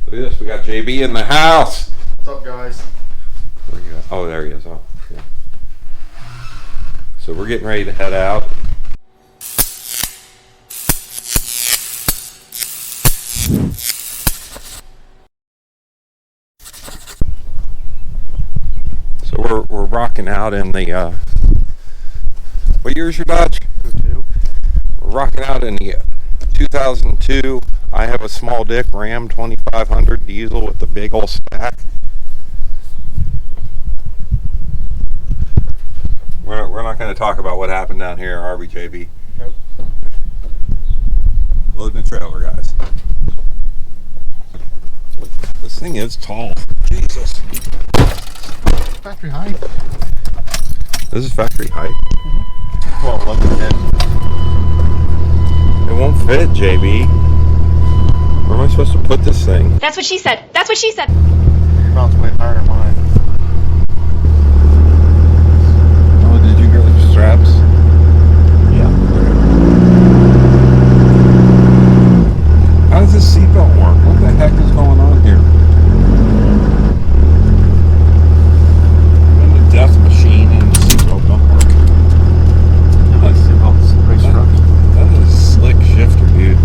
Look at this, we got JB in the house. What's up, guys? Where you at? Oh, there he is. Oh, yeah. So we're getting ready to head out. So we're rocking out in the what year is your Dodge? 02. We're rocking out in the 2002. I have a small dick Ram 2500 diesel with the big old stack. We're not going to talk about what happened down here, are we, JB? Nope. Loading the trailer, guys. This thing is tall. Jesus. Factory height. This is factory height. Well, look at it. It won't fit, JB. Where am I supposed to put this thing? That's what she said. That's what she said. Your mount's way higher than mine. Oh, did you get the straps? Yeah. How does this seatbelt work? What the heck is going on here? I'm in the death machine and the seatbelt don't work. Nice seatbelts, race trucks. That is a slick shifter, dude.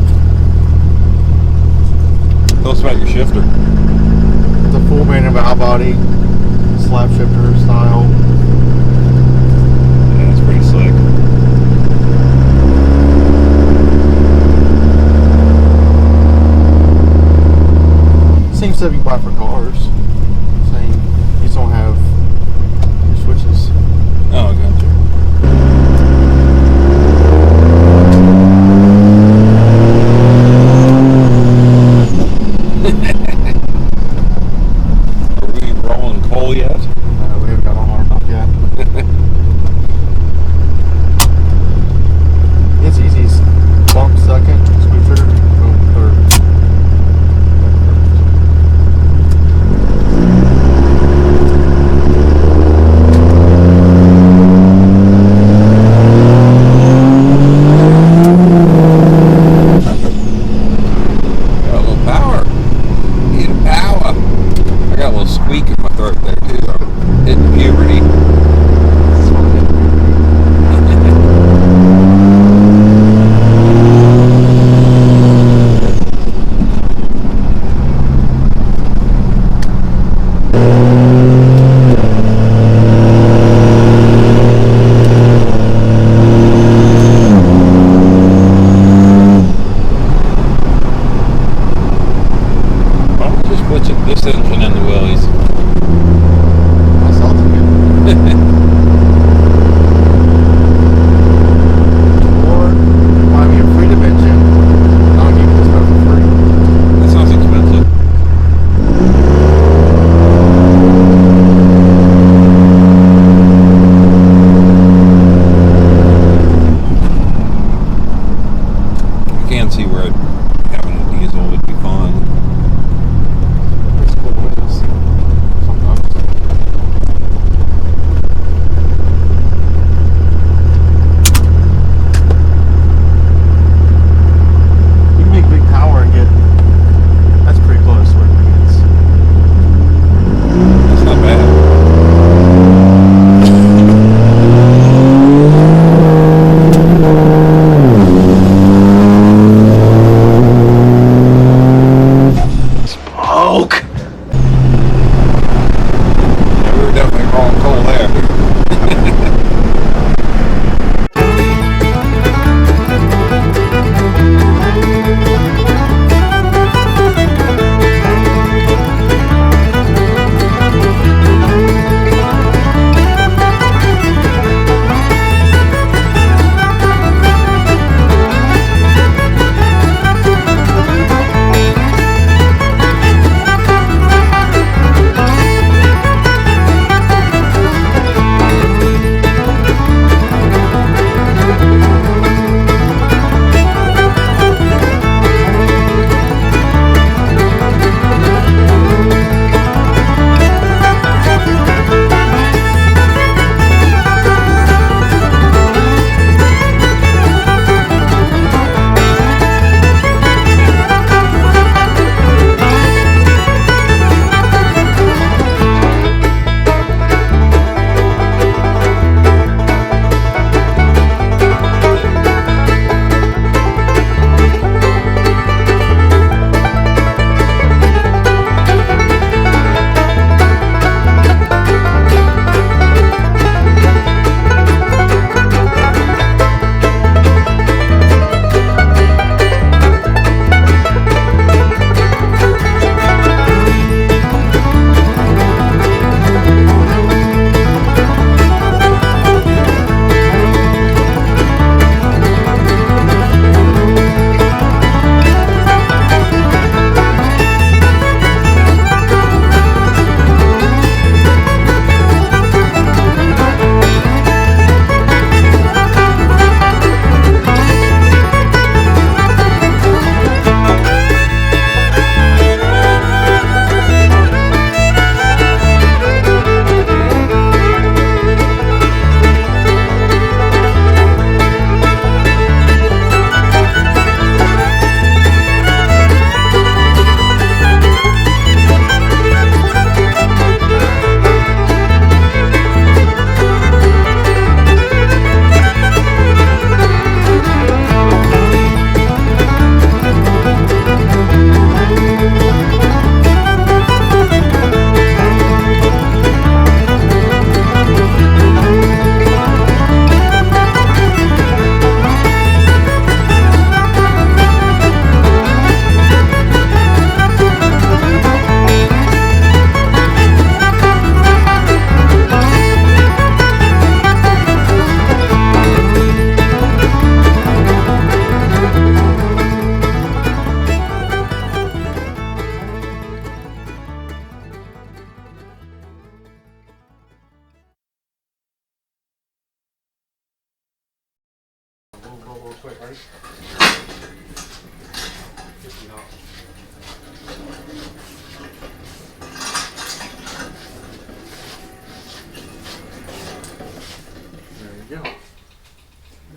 Tell us about your shifter. It's a full manual valve body, slab shifter style. Yeah, it's pretty slick. Same stuff you buy for cars. Same. You just don't have your switches. Oh, gotcha. Are we rolling coal yet? No, we haven't got on our mouth yet. It's easy. Bump second, screw trigger, boom, third. Got a little power. Need a power. I got a little squeak in my throat there too. I'm hitting puberty. Why don't we just put this engine in the Willys? That sounds good. Or buy me a freedom engine, and I'll give you this stuff for free. That sounds expensive. I can see where having a diesel would be fun. That's cool. It is.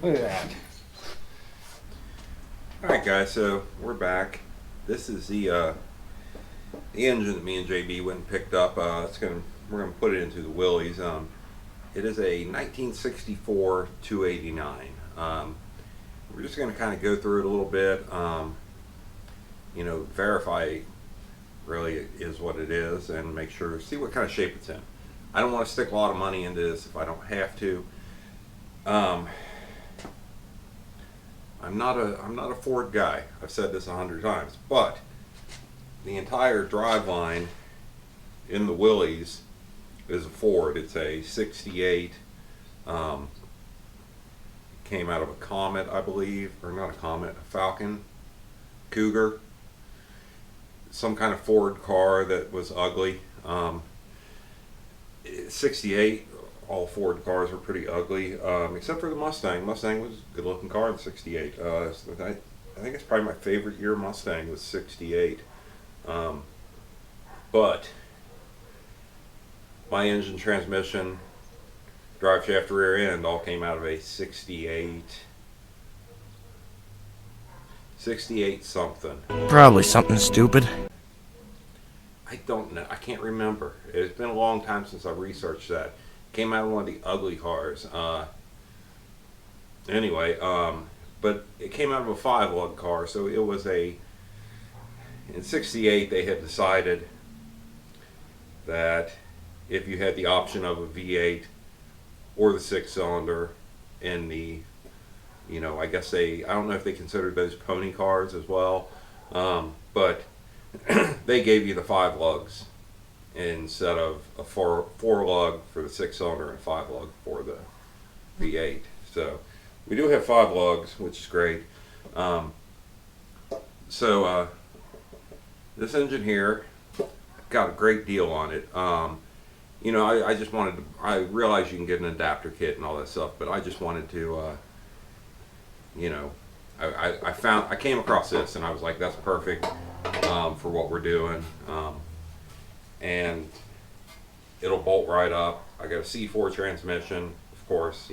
Look at that. Alright guys, so we're back. This is the engine that me and JB went and picked up. We're gonna put it into the Willys. It is a 1964 289. We're just gonna kind of go through it a little bit. Verify really is what it is, and make sure, see what kind of shape it's in. I don't want to stick a lot of money into this if I don't have to. I'm not a Ford guy. I've said this 100 times, but the entire driveline in the Willys is a Ford. It's a 68. Came out of a Comet, I believe, or not a Comet, a Falcon, Cougar, some kind of Ford car that was ugly. 68. All Ford cars were pretty ugly, except for the Mustang. Mustang was a good looking car in 68. I think it's probably my favorite year Mustang was 68. But my engine, transmission, drive shaft, rear end all came out of a 68 something. Probably something stupid. I don't know. I can't remember. It's been a long time since I researched that. Came out of one of the ugly cars. But it came out of a 5-lug car, so it was in 68 they had decided that if you had the option of a V8 or the 6-cylinder in the, I guess I don't know if they considered those pony cars as well, but they gave you the 5 lugs instead of a 4-lug for the 6-cylinder and 5-lug for the V8. So we do have 5 lugs, which is great. This engine here got a great deal on it. I just wanted to, I realize you can get an adapter kit and all that stuff, but I just wanted to, I came across this and I was like, that's perfect for what we're doing. And it'll bolt right up. I got a C4 transmission, of course.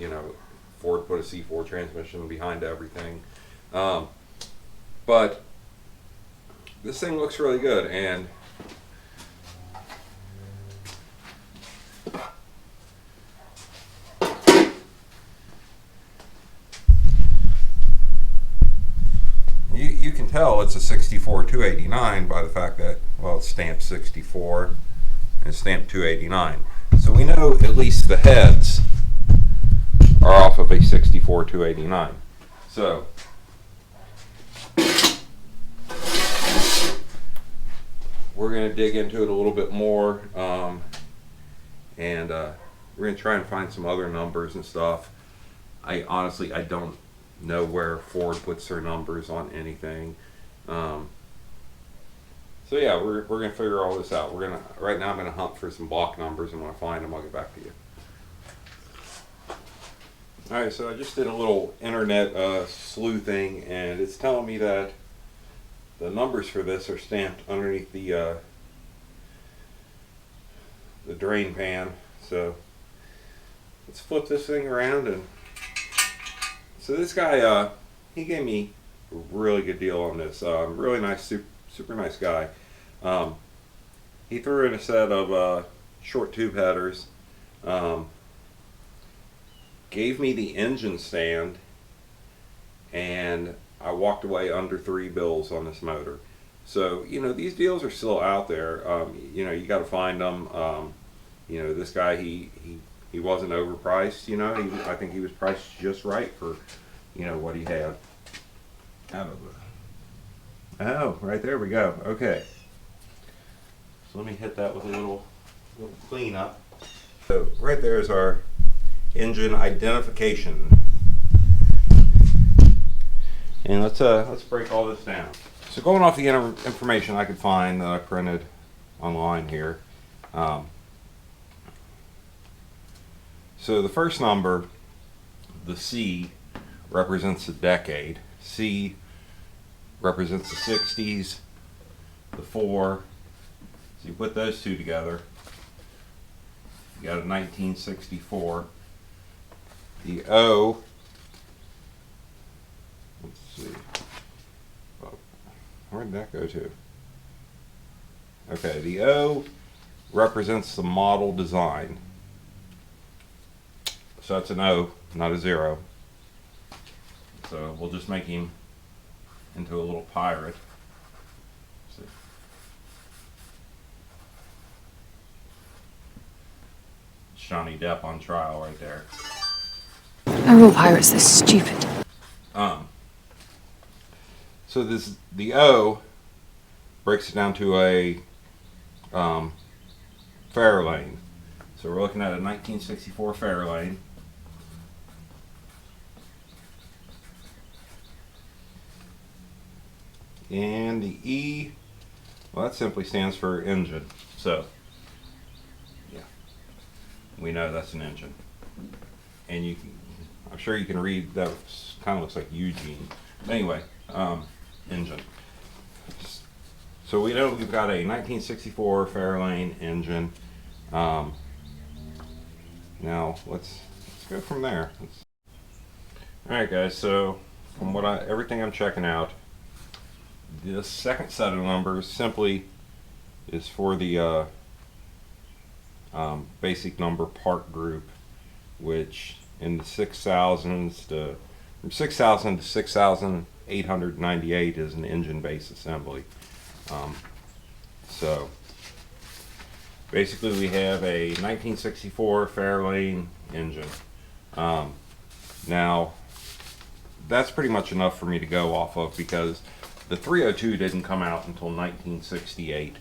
Ford put a C4 transmission behind everything. But this thing looks really good, and you can tell it's a 64 289 by the fact that, well, it's stamped 64 and stamped 289. So we know at least the heads are off of a 64 289. So we're going to dig into it a little bit more, and we're going to try and find some other numbers and stuff. I don't know where Ford puts their numbers on anything. So yeah, we're gonna figure all this out. Right now I'm gonna hunt for some block numbers, and when I find them, I'll get back to you. All right, so I just did a little internet sleuthing, and it's telling me that the numbers for this are stamped underneath the drain pan. So let's flip this thing around. And so this guy, he gave me a really good deal on this. Really nice, super nice guy. He threw in a set of short tube headers, gave me the engine stand, and I walked away under $3 on this motor. So these deals are still out there. You got to find them. This guy, he wasn't overpriced. I think he was priced just right for what he had. Oh, right there we go. Okay. So let me hit that with a little cleanup. So right there is our engine identification. And let's break all this down. So going off the information I could find that I printed online here. So the first number, the C, represents the decade. C represents the 60s. The 4. So you put those two together, you got a 1964. The O see. Oh, where did that go to? Okay, the O represents the model design. So that's an O, not a 0. So we'll just make him into a little pirate. See. Johnny Depp on trial right there. Are all pirates this stupid? So the O breaks it down to a Fairlane. So we're looking at a 1964 Fairlane. And the E, well, that simply stands for engine. So, yeah, we know that's an engine. And you can, I'm sure you can read that. Kind of looks like Eugene. But anyway, engine. So we know we've got a 1964 Fairlane engine. Now let's go from there. All right, guys. So from everything I'm checking out, this second set of numbers simply is for the basic number part group, which in the 6,000s to from 6,000 to 6,898 is an engine base assembly. So basically we have a 1964 Fairlane engine. Now that's pretty much enough for me to go off of, because the 302 didn't come out until 1968.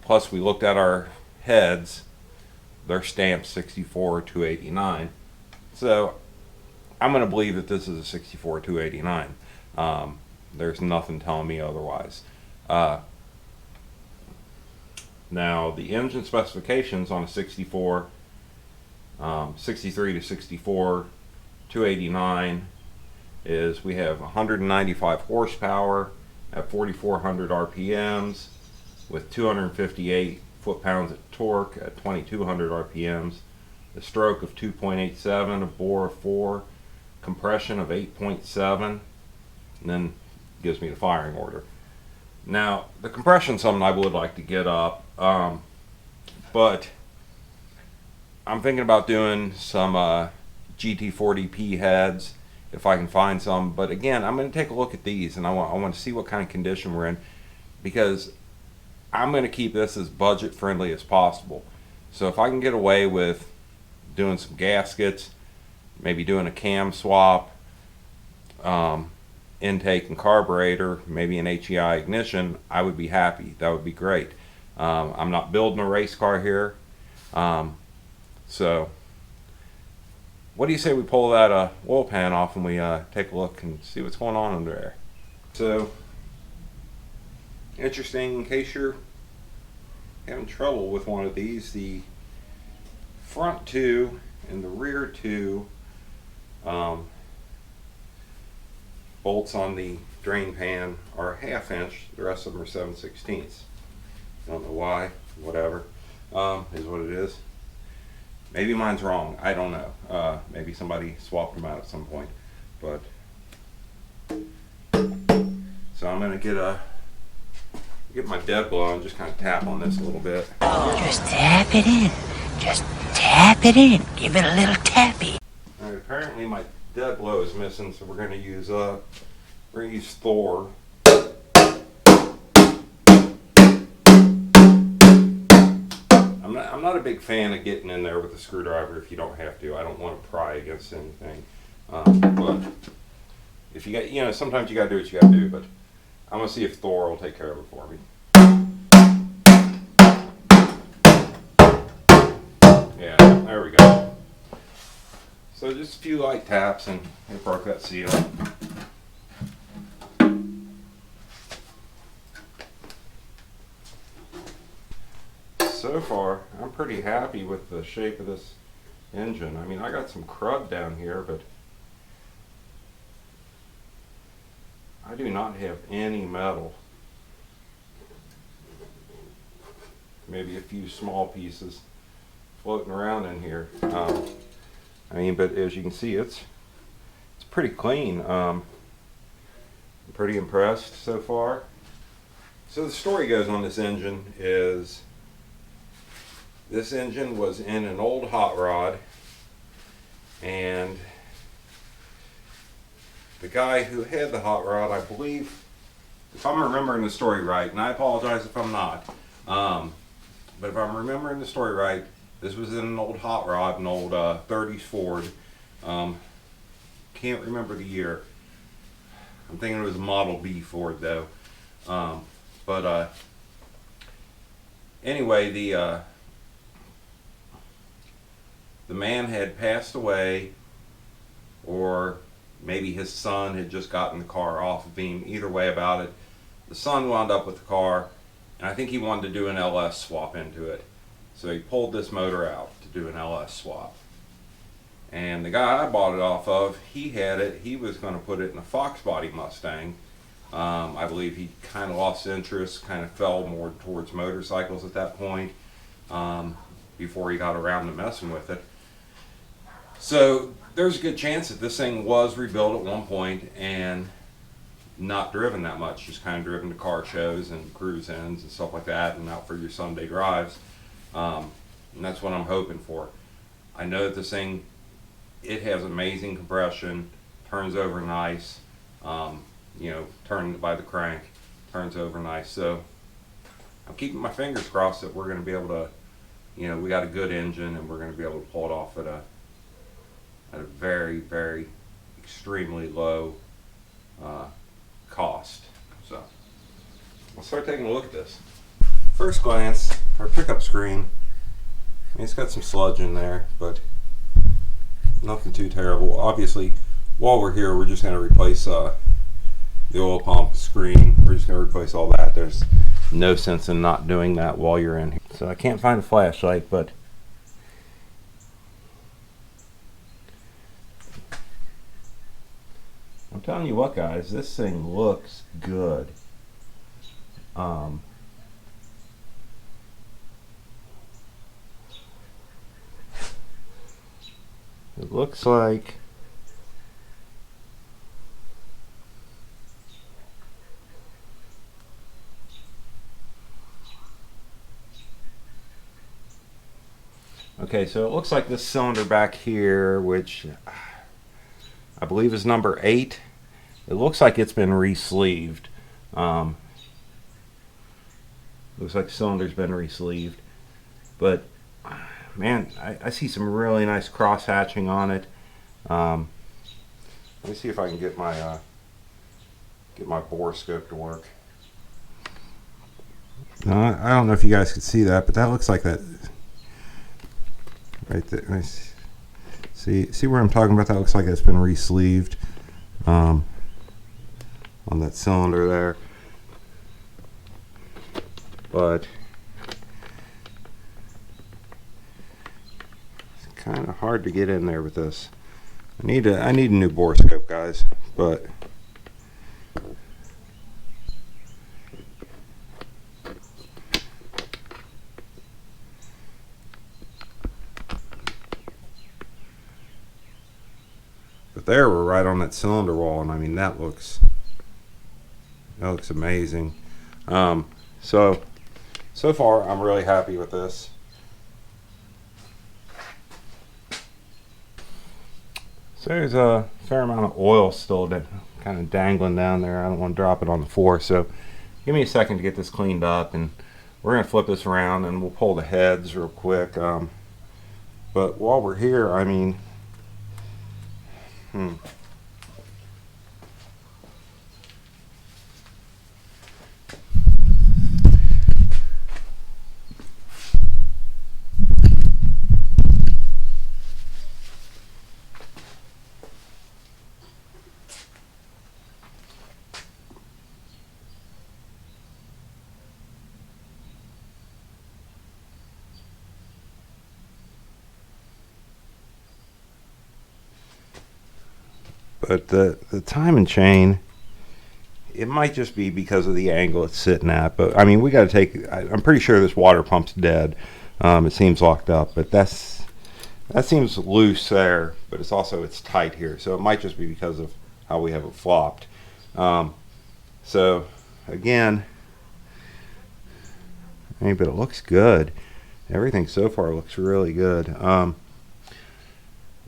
Plus we looked at our heads, they're stamped 64 289. So I'm going to believe that this is a 64 289. There's nothing telling me otherwise. Now the engine specifications on a 63 to 64 289 is we have 195 horsepower at 4,400 RPMs with 258 foot-pounds of torque at 2,200 RPMs, a stroke of 2.87, a bore of 4, compression of 8.7, and then gives me the firing order. Now the compression is something I would like to get up, but I'm thinking about doing some GT40P heads if I can find some. But again, I'm going to take a look at these, and I want to see what kind of condition we're in, because I'm going to keep this as budget friendly as possible. So if I can get away with doing some gaskets, maybe doing a cam swap, intake and carburetor, maybe an HEI ignition, I would be happy. That would be great. I'm not building a race car here. So what do you say we pull that oil pan off and we take a look and see what's going on under there? So interesting, in case you're having trouble with one of these, the front two and the rear two bolts on the drain pan are 1/2 inch. The rest of them are 7/16. Don't know why, whatever, is what it is. Maybe mine's wrong, I don't know. Maybe somebody swapped them out at some point. But so I'm gonna get my dead blow and just kind of tap on this a little bit. Just tap it in. Just tap it in. Give it a little tappy. All right, apparently my dead blow is missing, so we're gonna use Thor. I'm not a big fan of getting in there with a screwdriver if you don't have to. I don't want to pry against anything. But if you got, sometimes you gotta do what you gotta do. But I'm gonna see if Thor will take care of it for me. Yeah, there we go. So just a few light taps and it broke that seal. So far, I'm pretty happy with the shape of this engine. I mean, I got some crud down here, but I do not have any metal. Maybe a few small pieces floating around in here. But as you can see, it's pretty clean. I'm pretty impressed so far. So the story goes on this engine is this engine was in an old hot rod, and the guy who had the hot rod, I believe, if I'm remembering the story right, and I apologize if I'm not, but if I'm remembering the story right, this was in an old hot rod, an old 30s Ford. Can't remember the year. I'm thinking it was a Model B Ford though. Anyway, the man had passed away, or maybe his son had just gotten the car off of him. Either way about it, the son wound up with the car, and I think he wanted to do an LS swap into it. So he pulled this motor out to do an LS swap. And the guy I bought it off of, he had it. He was going to put it in a Fox body Mustang. I believe he kind of lost interest, kind of fell more towards motorcycles at that point, before he got around to messing with it. So there's a good chance that this thing was rebuilt at one point and not driven that much, just kind of driven to car shows and cruise-ins and stuff like that, and out for your Sunday drives. And that's what I'm hoping for. I know that this thing, it has amazing compression, turns over nice, you know, turned by the crank, turns over nice. So I'm keeping my fingers crossed that we're going to be able to, you know, we got a good engine and we're going to be able to pull it off at a very, very extremely low cost. So we'll start taking a look at this. First glance, our pickup screen, I mean, it's got some sludge in there, but nothing too terrible. Obviously, while we're here, we're just going to replace the oil pump, screen. We're just going to replace all that. There's no sense in not doing that while you're in here. So I can't find a flashlight, but I'm telling you what, guys, this thing looks good. It looks like okay, so it looks like this cylinder back here, which I believe is number 8. It looks like it's been re-sleeved. Looks like the cylinder's been re-sleeved. But man, I see some really nice cross hatching on it. Let me see if I can get my bore scope to work. No, I don't know if you guys could see that, but that looks like that right there. Nice. See where I'm talking about? That looks like it's been re-sleeved on that cylinder there. But it's kind of hard to get in there with this. I need a new bore scope, guys. But there we're right on that cylinder wall, and I mean that looks amazing. So far I'm really happy with this. So there's a fair amount of oil still kind of dangling down there. I don't want to drop it on the floor, so give me a second to get this cleaned up, and we're going to flip this around and we'll pull the heads real quick. But while we're here, I mean, but the timing chain, it might just be because of the angle it's sitting at. But I mean, we got to take. I'm pretty sure this water pump's dead. It seems locked up, but that seems loose there. But it's tight here, so it might just be because of how we have it flopped. So again, but it looks good. Everything so far looks really good.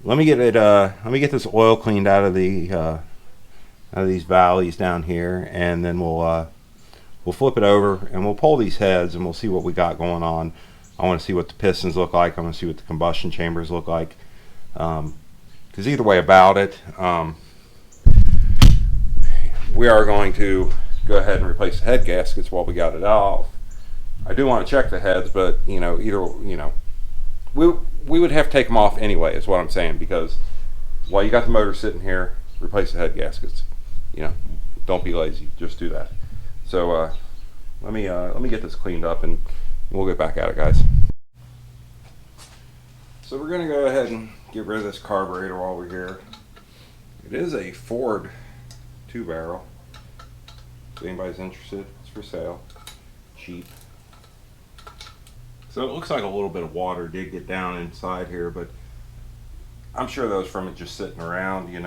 Let me get this oil cleaned out of these valleys down here, and then we'll flip it over and we'll pull these heads and we'll see what we got going on. I want to see what the pistons look like. I want to see what the combustion chambers look like. Because either way about it, we are going to go ahead and replace the head gaskets while we got it off. I do want to check the heads, but we would have to take them off anyway, is what I'm saying, because while you got the motor sitting here, replace the head gaskets. Don't be lazy, just do that. So let me get this cleaned up and we'll get back at it, guys. So we're gonna go ahead and get rid of this carburetor while we're here. It is a Ford 2-barrel. If anybody's interested, it's for sale. Cheap. So it looks like a little bit of water did get down inside here, but I'm sure that was from it just sitting around, we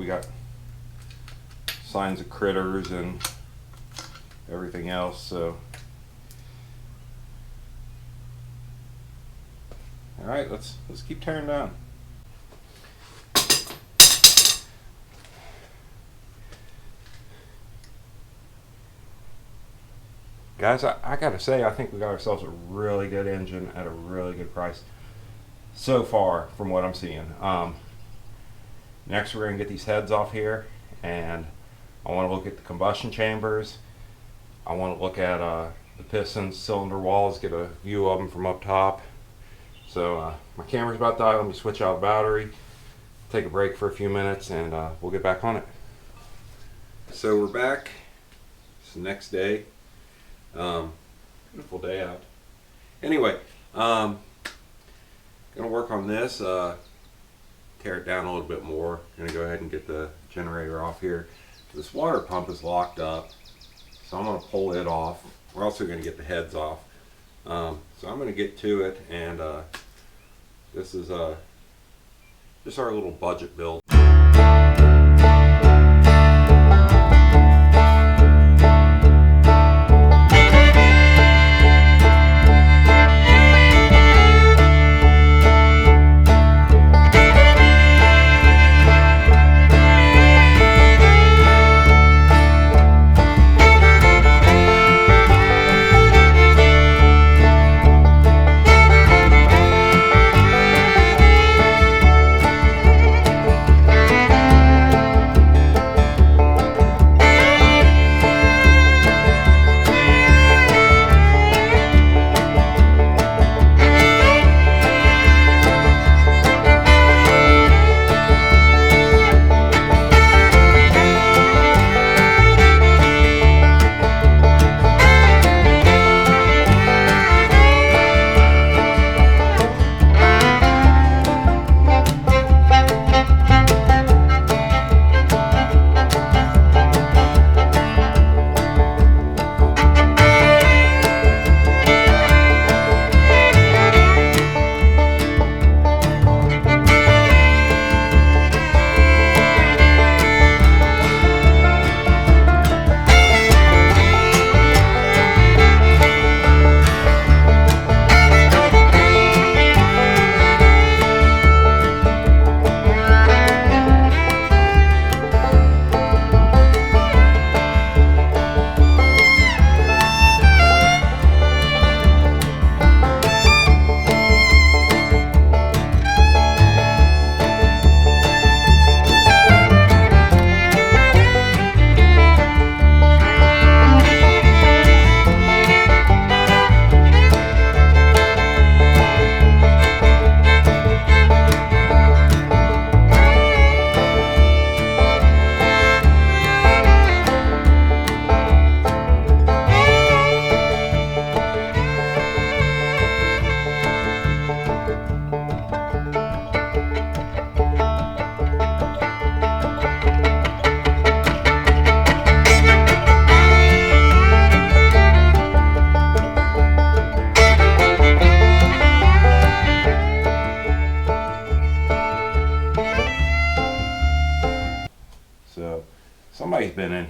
got signs of critters and everything else, so. All right, let's keep tearing down. Guys, I gotta say, I think we got ourselves a really good engine at a really good price so far from what I'm seeing. Next we're gonna get these heads off here, and I want to look at the combustion chambers. I want to look at the pistons, cylinder walls, get a view of them from up top. So my camera's about to die. Let me switch out the battery, take a break for a few minutes, and we'll get back on it. So we're back. It's the next day. Beautiful day out. Anyway, gonna work on this, tear it down a little bit more. Gonna go ahead and get the generator off here. This water pump is locked up, so I'm gonna pull it off. We're also gonna get the heads off. So I'm gonna get to it, and this is just our little budget build.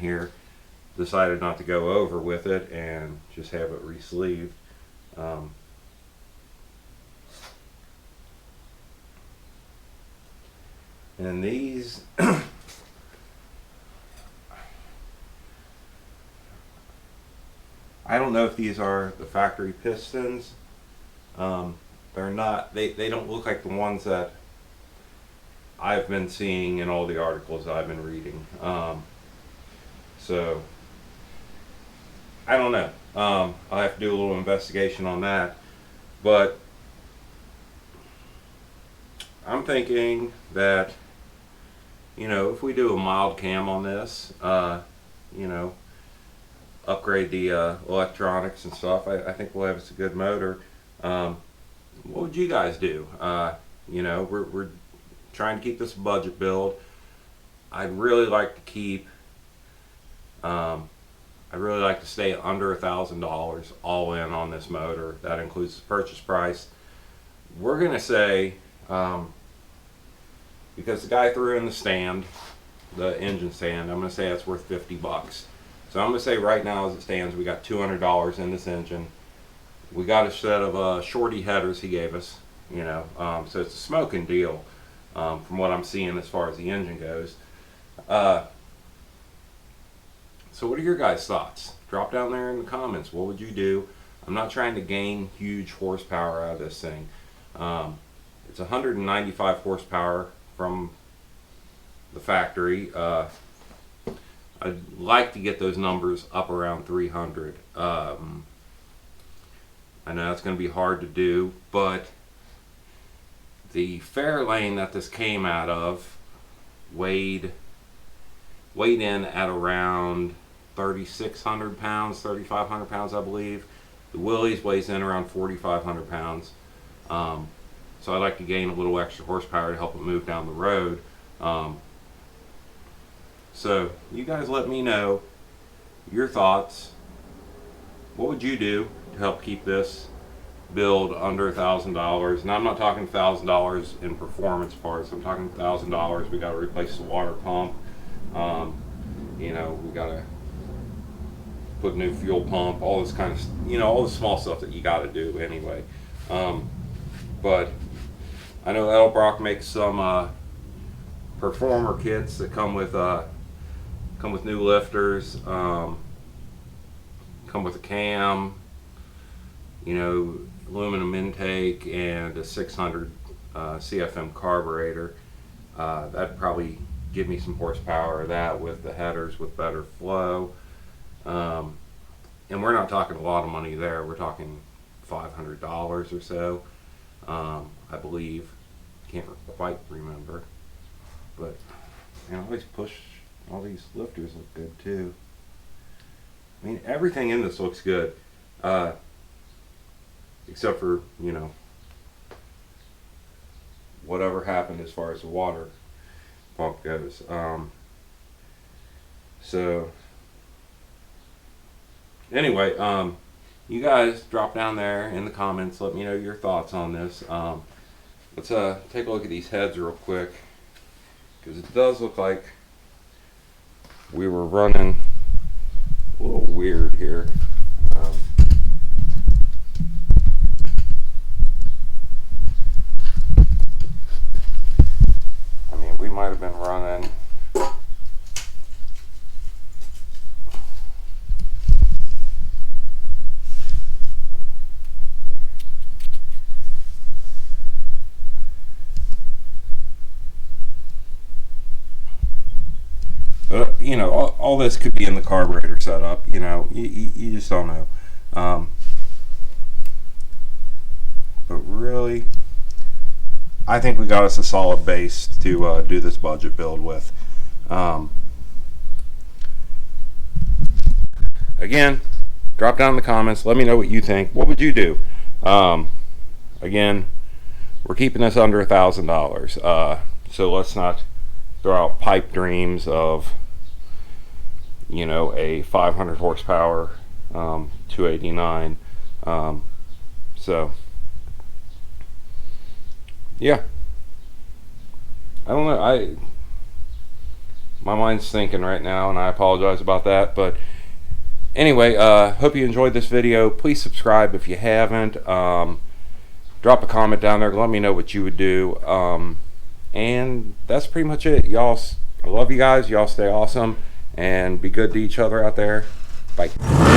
here decided not to go over with it and just have it re-sleeved. And these I don't know if these are the factory pistons. They're not, they don't look like the ones that I've been seeing in all the articles I've been reading. So I don't know. I'll have to do a little investigation on that. But I'm thinking that, you know, if we do a mild cam on this, you know, upgrade the electronics and stuff, I think we'll have us a good motor. What would you guys do? You know, we're trying to keep this a budget build. I'd really like to keep, I'd really like to stay under $1,000 all in on this motor. That includes the purchase price. We're gonna say, because the guy threw in the stand, the engine stand, I'm gonna say that's worth 50 bucks. So I'm gonna say right now as it stands, we got $200 in this engine. We got a set of shorty headers he gave us, you know, so it's a smoking deal from what I'm seeing as far as the engine goes. So what are your guys' thoughts? Drop down there in the comments. What would you do? I'm not trying to gain huge horsepower out of this thing. It's 195 horsepower from the factory. I'd like to get those numbers up around 300. I know that's going to be hard to do, but the Fairlane that this came out of weighed in at around 3,600 pounds, 3,500 pounds, I believe. The Willys weighs in around 4,500 pounds. So I'd like to gain a little extra horsepower to help it move down the road. So you guys let me know your thoughts. What would you do to help keep this build under $1,000? And I'm not talking $1,000 in performance parts. I'm talking $1,000. We got to replace the water pump. You know, we got to put a new fuel pump. All this kind of, you know, all the small stuff that you got to do anyway. But I know Edelbrock makes some performer kits that come with new lifters, come with a cam, you know, aluminum intake, and a 600 CFM carburetor. That'd probably give me some horsepower of that with the headers with better flow. And we're not talking a lot of money there. We're talking $500 or so, I believe. Can't quite remember, but you know, always push. All these lifters look good too. I mean, everything in this looks good, except for, you know, whatever happened as far as the water pump goes. So anyway, you guys drop down there in the comments. Let me know your thoughts on this. Let's take a look at these heads real quick, because it does look like we were running a little weird here. I mean, we might have been running you know, all this could be in the carburetor setup. You know, you just don't know. But really, I think we got us a solid base to do this budget build with. Again, drop down in the comments. Let me know what you think. What would you do? Again, we're keeping this under $1,000. So let's not throw out pipe dreams of, you know, a 500 horsepower 289. So yeah, I don't know. My mind's thinking right now, and I apologize about that. But anyway, hope you enjoyed this video. Please subscribe if you haven't. Drop a comment down there. Let me know what you would do. And that's pretty much it. Y'all, I love you guys. Y'all stay awesome and be good to each other out there. Bye.